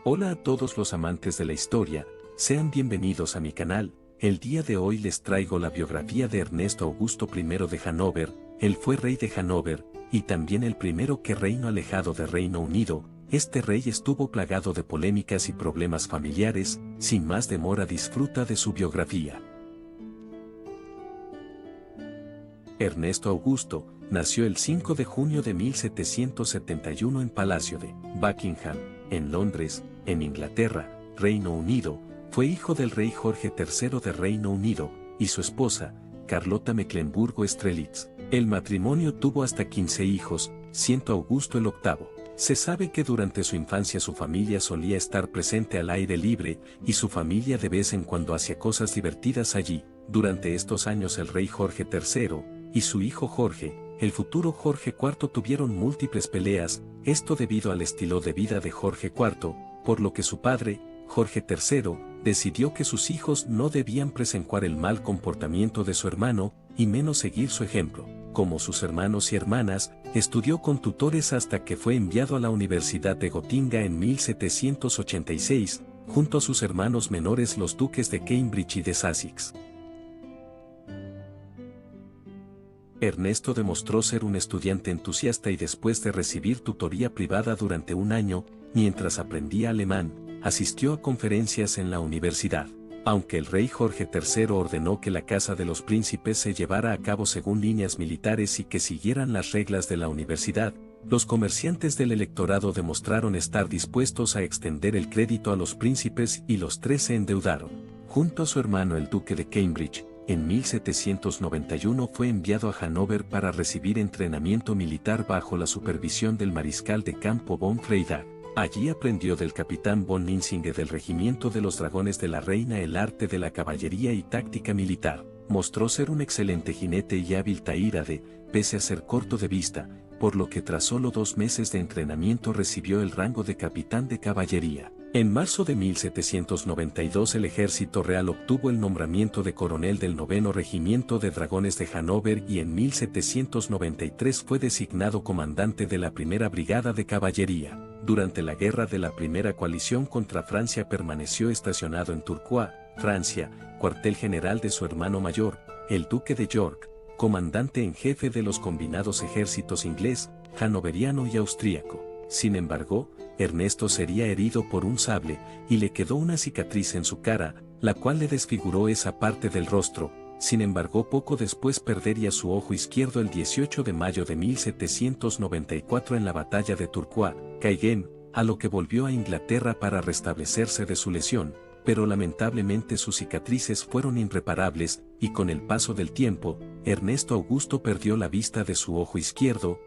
Hola a todos los amantes de la historia, sean bienvenidos a mi canal. El día de hoy les traigo la biografía de Ernesto Augusto I de Hannover. Él fue rey de Hannover, y también el primero que reinó alejado de Reino Unido. Este rey estuvo plagado de polémicas y problemas familiares. Sin más demora, disfruta de su biografía. Ernesto Augusto nació el 5 de junio de 1771 en Palacio de Buckingham, en Londres, en Inglaterra, Reino Unido. Fue hijo del rey Jorge III de Reino Unido y su esposa, Carlota Mecklemburgo-Strelitz. El matrimonio tuvo hasta 15 hijos, siendo Augusto el octavo. Se sabe que durante su infancia su familia solía estar presente al aire libre, y su familia de vez en cuando hacía cosas divertidas allí. Durante estos años el rey Jorge III y su hijo Jorge, el futuro Jorge IV, tuvieron múltiples peleas, esto debido al estilo de vida de Jorge IV, por lo que su padre, Jorge III, decidió que sus hijos no debían presenciar el mal comportamiento de su hermano, y menos seguir su ejemplo. Como sus hermanos y hermanas, estudió con tutores hasta que fue enviado a la Universidad de Gotinga en 1786, junto a sus hermanos menores los duques de Cambridge y de Sussex. Ernesto demostró ser un estudiante entusiasta y después de recibir tutoría privada durante un año, mientras aprendía alemán, asistió a conferencias en la universidad. Aunque el rey Jorge III ordenó que la casa de los príncipes se llevara a cabo según líneas militares y que siguieran las reglas de la universidad, los comerciantes del electorado demostraron estar dispuestos a extender el crédito a los príncipes y los tres se endeudaron. Junto a su hermano el duque de Cambridge, en 1791 fue enviado a Hannover para recibir entrenamiento militar bajo la supervisión del mariscal de campo von Freydag. Allí aprendió del capitán von Ninsinge del regimiento de los dragones de la reina el arte de la caballería y táctica militar. Mostró ser un excelente jinete y hábil taírade, pese a ser corto de vista, por lo que tras solo 2 meses de entrenamiento recibió el rango de capitán de caballería. En marzo de 1792 el ejército real obtuvo el nombramiento de coronel del 9º Regimiento de Dragones de Hannover y en 1793 fue designado comandante de la Primera Brigada de Caballería. Durante la guerra de la Primera Coalición contra Francia permaneció estacionado en Tourcoing, Francia, cuartel general de su hermano mayor, el duque de York, comandante en jefe de los combinados ejércitos inglés, hannoveriano y austríaco. Sin embargo, Ernesto sería herido por un sable, y le quedó una cicatriz en su cara, la cual le desfiguró esa parte del rostro. Sin embargo, poco después perdería su ojo izquierdo el 18 de mayo de 1794 en la batalla de Tourcoing, Caen, a lo que volvió a Inglaterra para restablecerse de su lesión, pero lamentablemente sus cicatrices fueron irreparables, y con el paso del tiempo, Ernesto Augusto perdió la vista de su ojo izquierdo,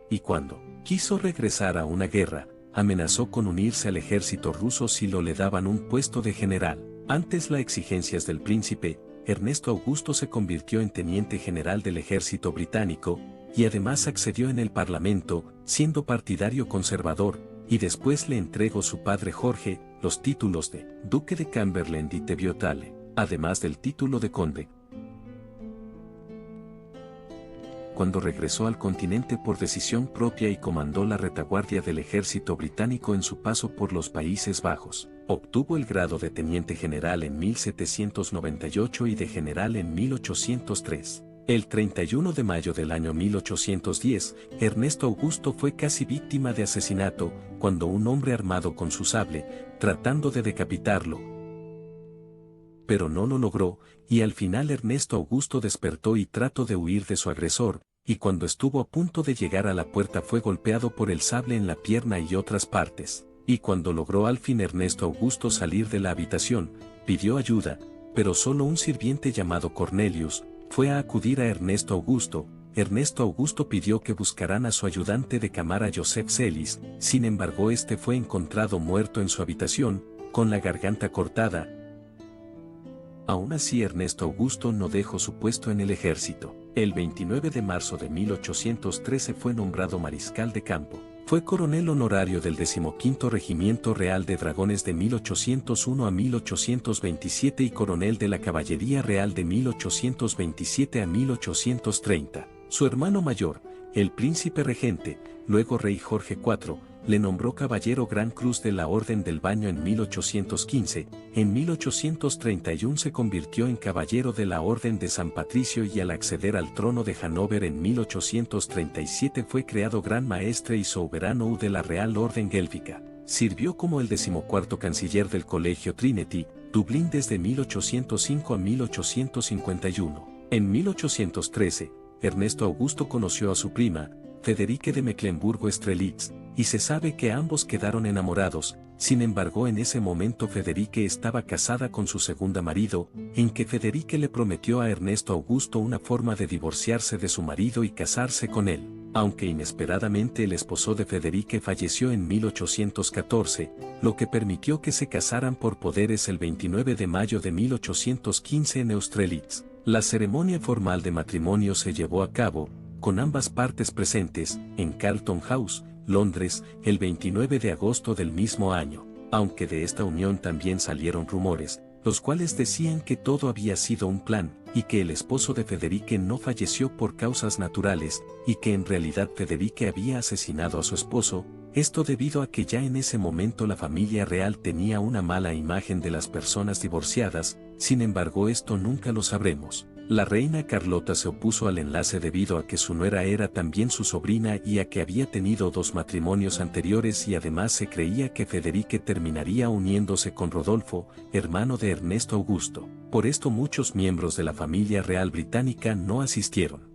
y cuando quiso regresar a una guerra, amenazó con unirse al ejército ruso si le daban un puesto de general. Antes las exigencias del príncipe, Ernesto Augusto se convirtió en teniente general del ejército británico, y además accedió en el parlamento, siendo partidario conservador, y después le entregó su padre Jorge los títulos de duque de Cumberland y de Biotale, además del título de conde. Cuando regresó al continente por decisión propia y comandó la retaguardia del ejército británico en su paso por los Países Bajos, obtuvo el grado de teniente general en 1798 y de general en 1803. El 31 de mayo del año 1810, Ernesto Augusto fue casi víctima de asesinato, cuando un hombre armado con su sable, tratando de decapitarlo, pero no lo logró, y al final Ernesto Augusto despertó y trató de huir de su agresor, y cuando estuvo a punto de llegar a la puerta fue golpeado por el sable en la pierna y otras partes, y cuando logró al fin Ernesto Augusto salir de la habitación, pidió ayuda, pero solo un sirviente llamado Cornelius fue a acudir a Ernesto Augusto. Ernesto Augusto pidió que buscaran a su ayudante de cámara Joseph Celis, sin embargo este fue encontrado muerto en su habitación, con la garganta cortada. Aún así Ernesto Augusto no dejó su puesto en el ejército. El 29 de marzo de 1813 fue nombrado mariscal de campo. Fue coronel honorario del 15º Regimiento Real de Dragones de 1801 a 1827 y coronel de la Caballería Real de 1827 a 1830. Su hermano mayor, el príncipe regente, luego rey Jorge IV, le nombró caballero Gran Cruz de la Orden del Baño en 1815, en 1831 se convirtió en caballero de la Orden de San Patricio y al acceder al trono de Hannover en 1837 fue creado Gran Maestre y Soberano de la Real Orden Gélfica. Sirvió como el 14º canciller del Colegio Trinity, Dublín desde 1805 a 1851. En 1813, Ernesto Augusto conoció a su prima, Federique de Mecklemburgo-Strelitz, y se sabe que ambos quedaron enamorados. Sin embargo, en ese momento Federique estaba casada con su segundo marido, en que Federique le prometió a Ernesto Augusto una forma de divorciarse de su marido y casarse con él. Aunque inesperadamente el esposo de Federique falleció en 1814, lo que permitió que se casaran por poderes el 29 de mayo de 1815 en Austerlitz. La ceremonia formal de matrimonio se llevó a cabo, con ambas partes presentes, en Carlton House, Londres, el 29 de agosto del mismo año, aunque de esta unión también salieron rumores, los cuales decían que todo había sido un plan, y que el esposo de Federique no falleció por causas naturales, y que en realidad Federique había asesinado a su esposo, esto debido a que ya en ese momento la familia real tenía una mala imagen de las personas divorciadas. Sin embargo, esto nunca lo sabremos. La reina Carlota se opuso al enlace debido a que su nuera era también su sobrina y a que había tenido 2 matrimonios anteriores y además se creía que Federique terminaría uniéndose con Rodolfo, hermano de Ernesto Augusto. Por esto muchos miembros de la familia real británica no asistieron.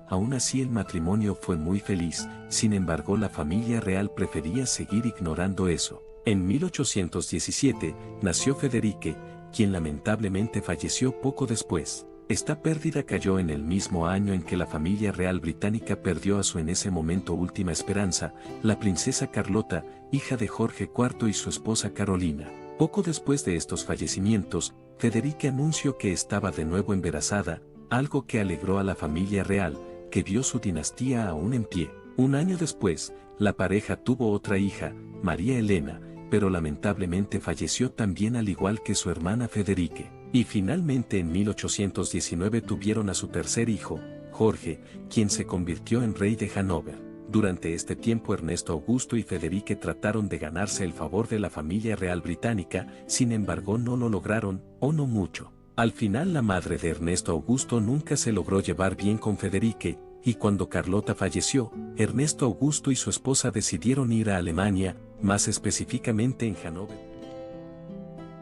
Aún así el matrimonio fue muy feliz, sin embargo la familia real prefería seguir ignorando eso. En 1817, nació Federique, quien lamentablemente falleció poco después. Esta pérdida cayó en el mismo año en que la familia real británica perdió a su en ese momento última esperanza, la princesa Carlota, hija de Jorge IV y su esposa Carolina. Poco después de estos fallecimientos, Federique anunció que estaba de nuevo embarazada, algo que alegró a la familia real, que vio su dinastía aún en pie. Un año después, la pareja tuvo otra hija, María Elena, pero lamentablemente falleció también al igual que su hermana Federique. Y finalmente en 1819 tuvieron a su tercer hijo, Jorge, quien se convirtió en rey de Hannover. Durante este tiempo Ernesto Augusto y Federique trataron de ganarse el favor de la familia real británica, sin embargo no lo lograron, o no mucho. Al final la madre de Ernesto Augusto nunca se logró llevar bien con Federique, y cuando Carlota falleció, Ernesto Augusto y su esposa decidieron ir a Alemania, más específicamente en Hannover.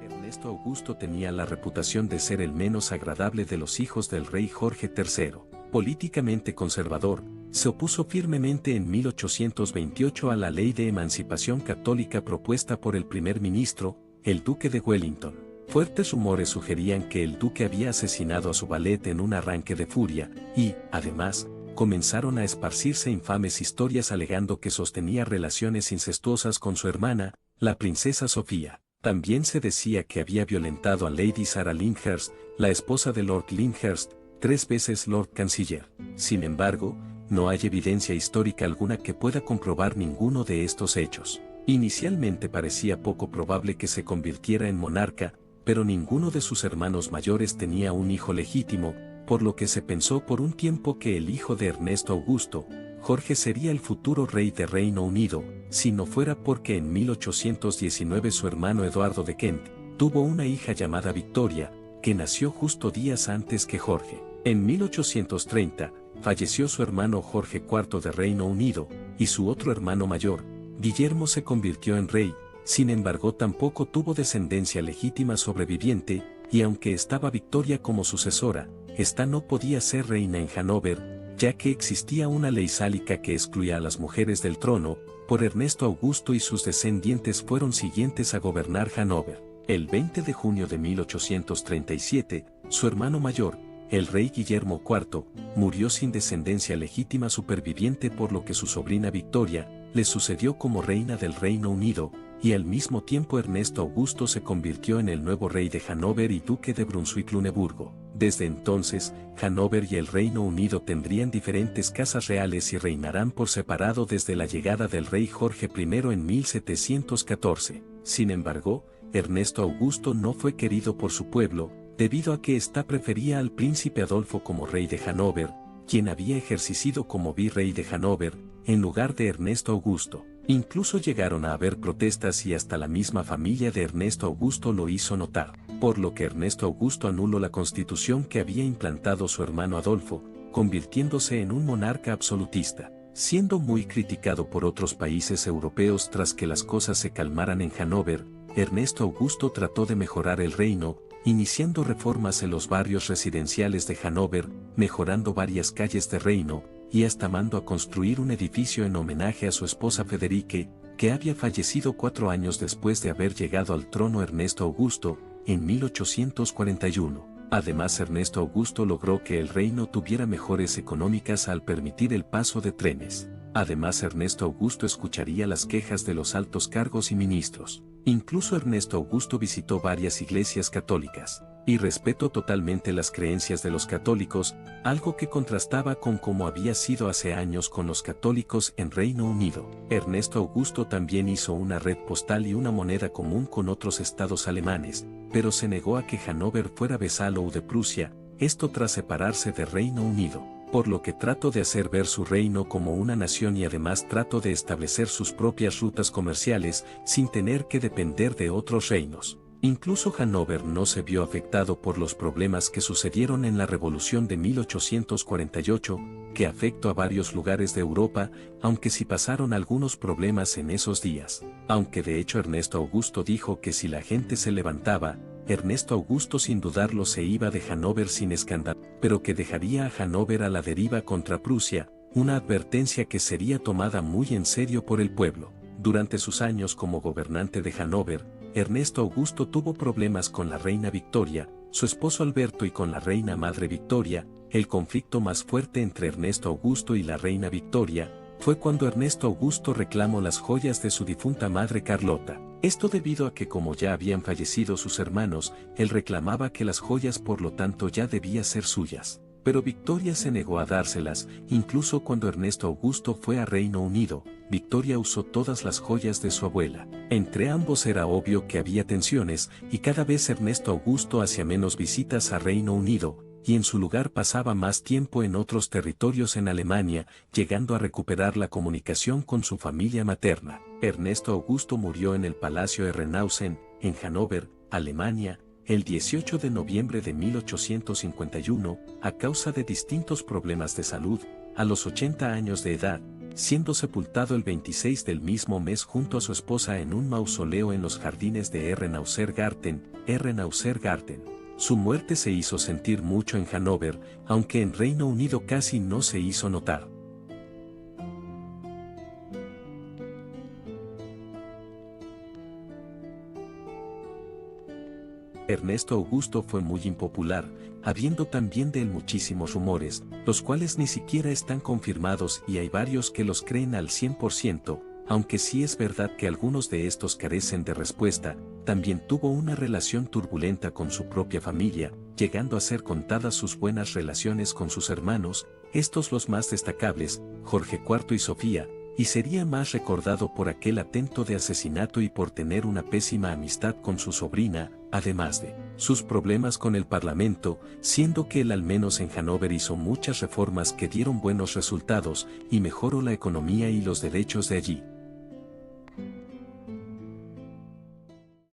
Ernesto Augusto tenía la reputación de ser el menos agradable de los hijos del rey Jorge III. Políticamente conservador, se opuso firmemente en 1828 a la ley de emancipación católica propuesta por el primer ministro, el duque de Wellington. Fuertes rumores sugerían que el duque había asesinado a su valet en un arranque de furia, y, además, comenzaron a esparcirse infames historias alegando que sostenía relaciones incestuosas con su hermana, la princesa Sofía. También se decía que había violentado a Lady Sarah Lyndhurst, la esposa de Lord Lyndhurst, 3 veces Lord Canciller. Sin embargo, no hay evidencia histórica alguna que pueda comprobar ninguno de estos hechos. Inicialmente parecía poco probable que se convirtiera en monarca, pero ninguno de sus hermanos mayores tenía un hijo legítimo, por lo que se pensó por un tiempo que el hijo de Ernesto Augusto, Jorge, sería el futuro rey de Reino Unido, si no fuera porque en 1819 su hermano Eduardo de Kent tuvo una hija llamada Victoria, que nació justo días antes que Jorge. En 1830, falleció su hermano Jorge IV de Reino Unido, y su otro hermano mayor, Guillermo, se convirtió en rey. Sin embargo, tampoco tuvo descendencia legítima sobreviviente, y aunque estaba Victoria como sucesora, esta no podía ser reina en Hannover, ya que existía una ley sálica que excluía a las mujeres del trono. Por Ernesto Augusto y sus descendientes fueron siguientes a gobernar Hannover. El 20 de junio de 1837, su hermano mayor, el rey Guillermo IV, murió sin descendencia legítima superviviente, por lo que su sobrina Victoria le sucedió como reina del Reino Unido, y al mismo tiempo Ernesto Augusto se convirtió en el nuevo rey de Hannover y duque de Brunswick-Luneburgo. Desde entonces, Hannover y el Reino Unido tendrían diferentes casas reales y reinarán por separado desde la llegada del rey Jorge I en 1714. Sin embargo, Ernesto Augusto no fue querido por su pueblo, debido a que ésta prefería al príncipe Adolfo como rey de Hannover, quien había ejercido como virrey de Hannover, en lugar de Ernesto Augusto. Incluso llegaron a haber protestas y hasta la misma familia de Ernesto Augusto lo hizo notar, por lo que Ernesto Augusto anuló la constitución que había implantado su hermano Adolfo, convirtiéndose en un monarca absolutista, siendo muy criticado por otros países europeos. Tras que las cosas se calmaran en Hannover, Ernesto Augusto trató de mejorar el reino, iniciando reformas en los barrios residenciales de Hannover, mejorando varias calles de reino, y hasta mandó a construir un edificio en homenaje a su esposa Federique, que había fallecido 4 años después de haber llegado al trono Ernesto Augusto, en 1841. Además, Ernesto Augusto logró que el reino tuviera mejores económicas al permitir el paso de trenes. Además, Ernesto Augusto escucharía las quejas de los altos cargos y ministros. Incluso Ernesto Augusto visitó varias iglesias católicas, y respetó totalmente las creencias de los católicos, algo que contrastaba con cómo había sido hace años con los católicos en Reino Unido. Ernesto Augusto también hizo una red postal y una moneda común con otros estados alemanes, pero se negó a que Hannover fuera vasallo de Prusia, esto tras separarse de Reino Unido, por lo que trató de hacer ver su reino como una nación y además trató de establecer sus propias rutas comerciales sin tener que depender de otros reinos. Incluso Hannover no se vio afectado por los problemas que sucedieron en la Revolución de 1848, que afectó a varios lugares de Europa, aunque sí pasaron algunos problemas en esos días. Aunque de hecho Ernesto Augusto dijo que si la gente se levantaba, Ernesto Augusto sin dudarlo se iba de Hannover sin escándalo, pero que dejaría a Hannover a la deriva contra Prusia, una advertencia que sería tomada muy en serio por el pueblo. Durante sus años como gobernante de Hannover, Ernesto Augusto tuvo problemas con la reina Victoria, su esposo Alberto y con la reina madre Victoria. El conflicto más fuerte entre Ernesto Augusto y la reina Victoria fue cuando Ernesto Augusto reclamó las joyas de su difunta madre Carlota. Esto debido a que como ya habían fallecido sus hermanos, él reclamaba que las joyas por lo tanto ya debían ser suyas. Pero Victoria se negó a dárselas. Incluso cuando Ernesto Augusto fue a Reino Unido, Victoria usó todas las joyas de su abuela. Entre ambos era obvio que había tensiones, y cada vez Ernesto Augusto hacía menos visitas a Reino Unido, y en su lugar pasaba más tiempo en otros territorios en Alemania, llegando a recuperar la comunicación con su familia materna. Ernesto Augusto murió en el Palacio Herrenhausen, en Hannover, Alemania, el 18 de noviembre de 1851, a causa de distintos problemas de salud, a los 80 años de edad, siendo sepultado el 26 del mismo mes junto a su esposa en un mausoleo en los jardines de Herrenhauser Garten. Su muerte se hizo sentir mucho en Hannover, aunque en Reino Unido casi no se hizo notar. Ernesto Augusto fue muy impopular, habiendo también de él muchísimos rumores, los cuales ni siquiera están confirmados y hay varios que los creen al 100%, aunque sí es verdad que algunos de estos carecen de respuesta. También tuvo una relación turbulenta con su propia familia, llegando a ser contadas sus buenas relaciones con sus hermanos, estos los más destacables, Jorge IV y Sofía, y sería más recordado por aquel atento de asesinato y por tener una pésima amistad con su sobrina, además de sus problemas con el Parlamento, siendo que él al menos en Hannover hizo muchas reformas que dieron buenos resultados y mejoró la economía y los derechos de allí.